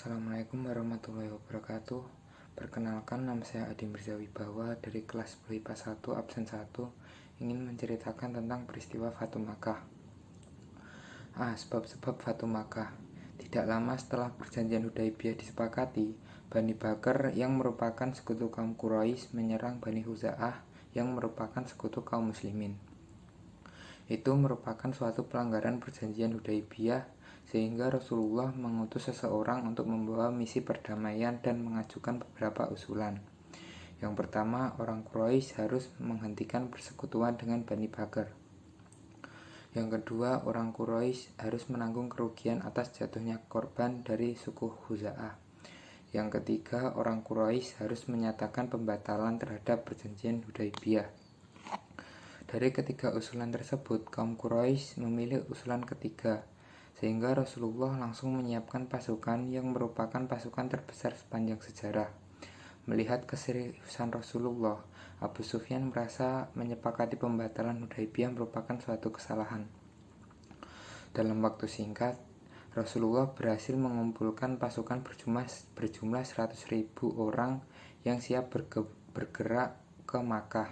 Assalamualaikum warahmatullahi wabarakatuh. Perkenalkan, nama saya Adi Mirza Wibawa dari kelas 10 IPA 1 absen 1, ingin menceritakan tentang peristiwa Fatu Makkah. Sebab-sebab Fatu Makkah. Tidak lama setelah perjanjian Hudaibiyah disepakati, Bani Bakar yang merupakan sekutu kaum Quraisy menyerang Bani Huza'ah yang merupakan sekutu kaum muslimin. Itu merupakan suatu pelanggaran perjanjian Hudaibiyah, sehingga Rasulullah mengutus seseorang untuk membawa misi perdamaian dan mengajukan beberapa usulan. Yang pertama, orang Quraisy harus menghentikan persekutuan dengan Bani Bakar. Yang kedua, orang Quraisy harus menanggung kerugian atas jatuhnya korban dari suku Huza'ah. Yang ketiga, orang Quraisy harus menyatakan pembatalan terhadap perjanjian Hudaibiyah. Dari ketiga usulan tersebut, kaum Quraisy memilih usulan ketiga, sehingga Rasulullah langsung menyiapkan pasukan yang merupakan pasukan terbesar sepanjang sejarah. Melihat keseriusan Rasulullah, Abu Sufyan merasa menyepakati pembatalan Hudaibiyah merupakan suatu kesalahan. Dalam waktu singkat, Rasulullah berhasil mengumpulkan pasukan berjumlah 100.000 orang yang siap bergerak ke Makkah.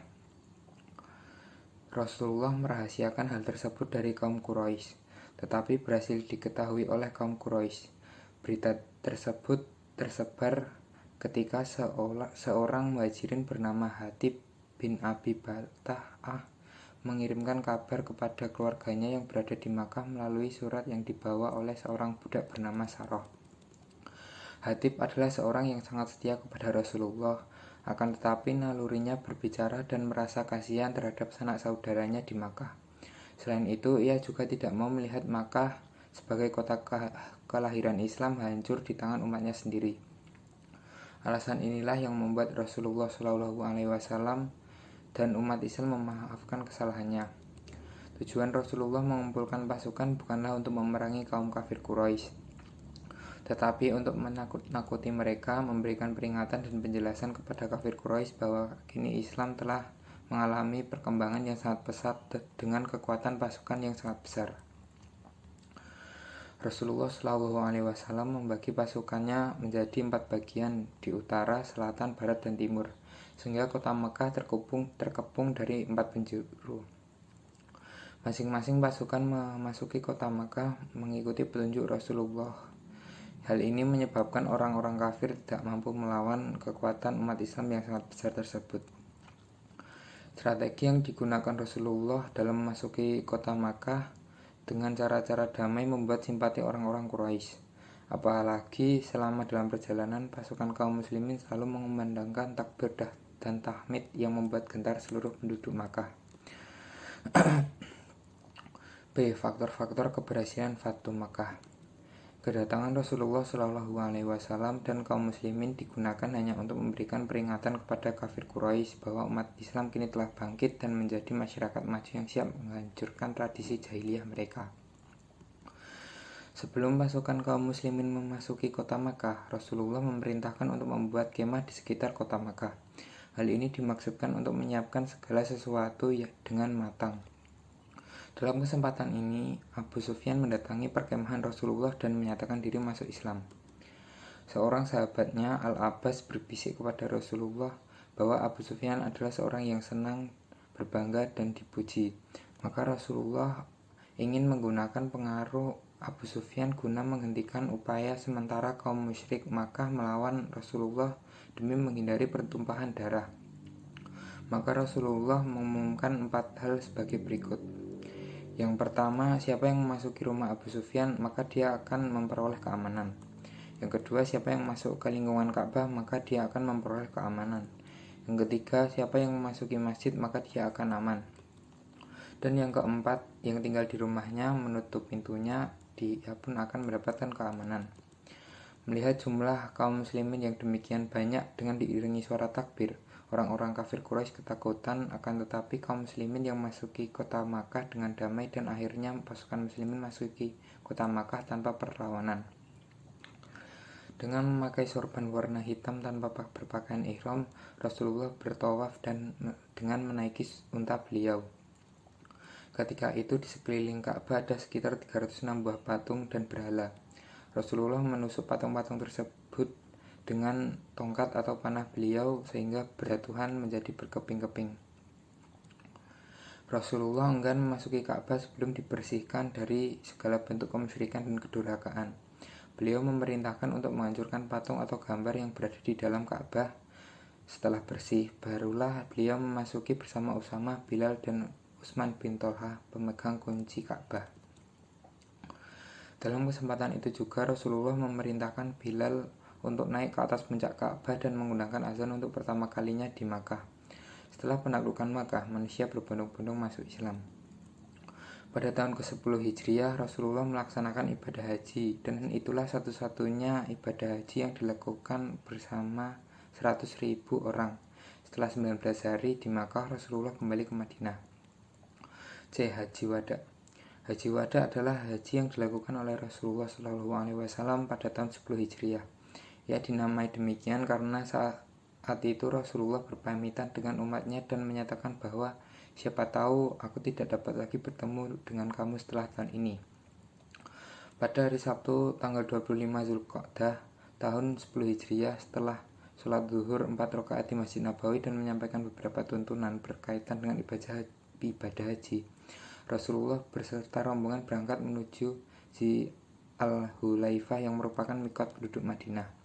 Rasulullah merahasiakan hal tersebut dari kaum Quraisy, tetapi berhasil diketahui oleh kaum Quraisy. Berita tersebut tersebar ketika seorang muhajirin bernama Hatib bin Abi Balta'ah mengirimkan kabar kepada keluarganya yang berada di Makkah melalui surat yang dibawa oleh seorang budak bernama Saroh. Hatib adalah seorang yang sangat setia kepada Rasulullah, akan tetapi nalurinya berbicara dan merasa kasihan terhadap sanak saudaranya di Makkah. Selain itu, ia juga tidak mau melihat Makkah sebagai kota kelahiran Islam hancur di tangan umatnya sendiri. Alasan inilah yang membuat Rasulullah SAW dan umat Islam memaafkan kesalahannya. Tujuan Rasulullah mengumpulkan pasukan bukanlah untuk memerangi kaum kafir Quraisy, tetapi untuk menakut-nakuti mereka, memberikan peringatan dan penjelasan kepada kafir Quraisy bahwa kini Islam telah mengalami perkembangan yang sangat pesat dengan kekuatan pasukan yang sangat besar. Rasulullah SAW membagi pasukannya menjadi 4 bagian di utara, selatan, barat, dan timur, sehingga kota Makkah terkepung dari 4 penjuru. Masing-masing pasukan memasuki kota Makkah mengikuti petunjuk Rasulullah. Hal ini menyebabkan orang-orang kafir tidak mampu melawan kekuatan umat Islam yang sangat besar tersebut. Strategi yang digunakan Rasulullah dalam memasuki kota Makkah dengan cara-cara damai membuat simpati orang-orang Quraisy. Apalagi selama dalam perjalanan, pasukan kaum muslimin selalu mengumandangkan takbir dan tahmid yang membuat gentar seluruh penduduk Makkah. B. Faktor-faktor keberhasilan Fatu Makkah. Kedatangan Rasulullah SAW dan kaum muslimin digunakan hanya untuk memberikan peringatan kepada kafir Quraisy bahwa umat Islam kini telah bangkit dan menjadi masyarakat maju yang siap menghancurkan tradisi jahiliyah mereka. Sebelum pasukan kaum muslimin memasuki kota Makkah, Rasulullah memerintahkan untuk membuat kemah di sekitar kota Makkah. Hal ini dimaksudkan untuk menyiapkan segala sesuatu dengan matang. Dalam kesempatan ini, Abu Sufyan mendatangi perkemahan Rasulullah dan menyatakan diri masuk Islam. Seorang sahabatnya, Al-Abbas, berbisik kepada Rasulullah bahwa Abu Sufyan adalah seorang yang senang, berbangga, dan dipuji. Maka Rasulullah ingin menggunakan pengaruh Abu Sufyan guna menghentikan upaya sementara kaum musyrik Makkah melawan Rasulullah demi menghindari pertumpahan darah. Maka Rasulullah mengumumkan 4 hal sebagai berikut. Yang pertama, siapa yang memasuki rumah Abu Sufyan, maka dia akan memperoleh keamanan. Yang kedua, siapa yang masuk ke lingkungan Ka'bah, maka dia akan memperoleh keamanan. Yang ketiga, siapa yang memasuki masjid, maka dia akan aman. Dan yang keempat, yang tinggal di rumahnya menutup pintunya, dia pun akan mendapatkan keamanan. Melihat jumlah kaum muslimin yang demikian banyak dengan diiringi suara takbir, orang-orang kafir Quraisy ketakutan, akan tetapi kaum muslimin yang masuki kota Makkah dengan damai dan akhirnya pasukan muslimin masuki kota Makkah tanpa perlawanan. Dengan memakai sorban warna hitam tanpa berpakaian ihram, Rasulullah bertawaf dan dengan menaiki unta beliau. Ketika itu di sekeliling Ka'bah ada sekitar 306 buah patung dan berhala. Rasulullah menusuk patung-patung tersebut dengan tongkat atau panah beliau sehingga berjatuhan menjadi berkeping-keping. Rasulullah enggan memasuki Ka'bah sebelum dibersihkan dari segala bentuk kemusyrikan dan kedurhakaan. Beliau memerintahkan untuk menghancurkan patung atau gambar yang berada di dalam Ka'bah. Setelah bersih, barulah beliau memasuki bersama Usamah, Bilal, dan Utsman bin Tolha, pemegang kunci Ka'bah. Dalam kesempatan itu juga Rasulullah memerintahkan Bilal untuk naik ke atas puncak Ka'bah dan menggunakan azan untuk pertama kalinya di Makkah. Setelah penaklukan Makkah, manusia berbondong-bondong masuk Islam. Pada tahun ke-10 Hijriah, Rasulullah melaksanakan ibadah haji, dan itulah satu-satunya ibadah haji yang dilakukan bersama 100.000 orang. Setelah 19 hari di Makkah, Rasulullah kembali ke Madinah. C. Haji Wada. Haji Wada adalah haji yang dilakukan oleh Rasulullah SAW pada tahun 10 Hijriah. Ia dinamai demikian karena saat itu Rasulullah berpamitan dengan umatnya dan menyatakan bahwa siapa tahu aku tidak dapat lagi bertemu dengan kamu setelah tahun ini. Pada hari Sabtu tanggal 25 Zulqa'dah tahun 10 Hijriah, setelah sholat zuhur 4 rakaat di Masjid Nabawi dan menyampaikan beberapa tuntunan berkaitan dengan ibadah haji, Rasulullah beserta rombongan berangkat menuju di Al-Hulaifah yang merupakan mikot penduduk Madinah.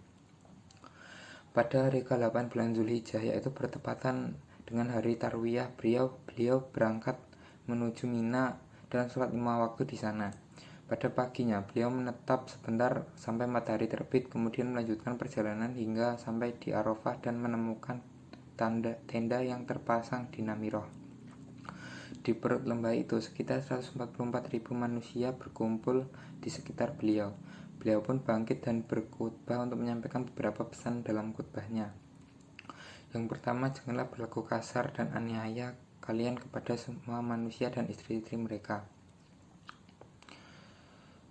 Pada hari ke-8 bulan Zulhijjah, yaitu bertepatan dengan hari Tarwiyah, beliau berangkat menuju Mina dan sholat 5 waktu di sana. Pada paginya, beliau menetap sebentar sampai matahari terbit, kemudian melanjutkan perjalanan hingga sampai di Arafah dan menemukan tenda yang terpasang di Namiroh. Di perut lembah itu, sekitar 144.000 manusia berkumpul di sekitar beliau. Beliau pun bangkit dan berkhutbah untuk menyampaikan beberapa pesan dalam khutbahnya. Yang pertama, janganlah berlaku kasar dan aniaya kalian kepada semua manusia dan istri-istri mereka.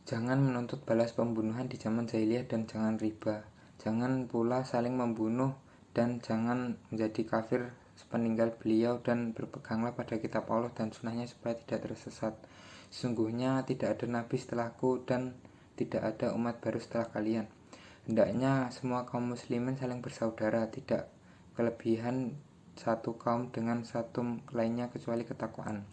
Jangan menuntut balas pembunuhan di zaman jahiliyah dan jangan riba. Jangan pula saling membunuh dan jangan menjadi kafir sepeninggal beliau, dan berpeganglah pada kitab Allah dan sunnahnya supaya tidak tersesat. Sesungguhnya tidak ada nabi setelahku dan tidak ada umat baru setelah kalian. Hendaknya semua kaum muslimin saling bersaudara, tidak kelebihan satu kaum dengan satu lainnya kecuali ketakwaan.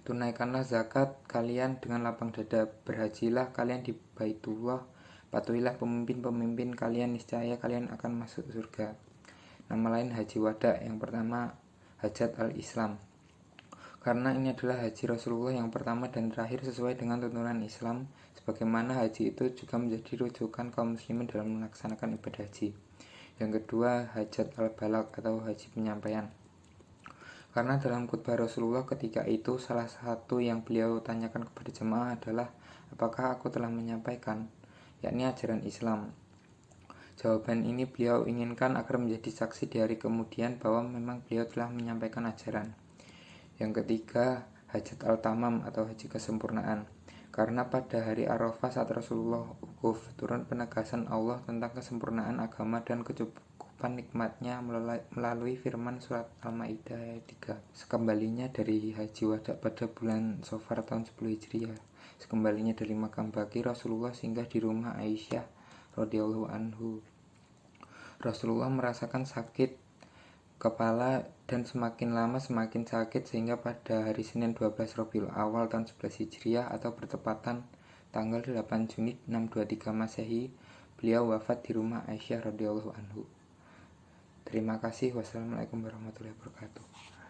Tunaikanlah zakat kalian dengan lapang dada, berhajilah kalian di Baitullah, patuhilah pemimpin-pemimpin kalian, niscaya kalian akan masuk surga. Nama lain Haji Wada. Yang pertama, Hajat al-Islam, karena ini adalah haji Rasulullah yang pertama dan terakhir sesuai dengan tuntunan Islam, sebagaimana haji itu juga menjadi rujukan kaum muslimin dalam melaksanakan ibadah haji. Yang kedua, Hajat al-Balagh atau haji penyampaian, karena dalam khutbah Rasulullah ketika itu salah satu yang beliau tanyakan kepada jemaah adalah, apakah aku telah menyampaikan, yakni ajaran Islam. Jawaban ini beliau inginkan agar menjadi saksi di hari kemudian bahwa memang beliau telah menyampaikan ajaran. Yang ketiga, Hajat al-Tamam atau haji kesempurnaan, karena pada hari Arafah saat Rasulullah wukuf, turun penegasan Allah tentang kesempurnaan agama dan kecukupan nikmatnya melalui firman surat Al-Ma'idah ayat 3. Sekembalinya dari Haji Wada pada bulan Safar tahun 10 Hijriah, sekembalinya dari makam Baqi, Rasulullah singgah di rumah Aisyah radhiyallahu anhu. Rasulullah merasakan sakit kepala dan semakin lama semakin sakit sehingga pada hari Senin 12 Rabiul Awal tahun 11 Hijriah atau bertepatan tanggal 8 Juni 623 Masehi, beliau wafat di rumah Aisyah radhiyallahu anhu. Terima kasih. Wassalamualaikum warahmatullahi wabarakatuh.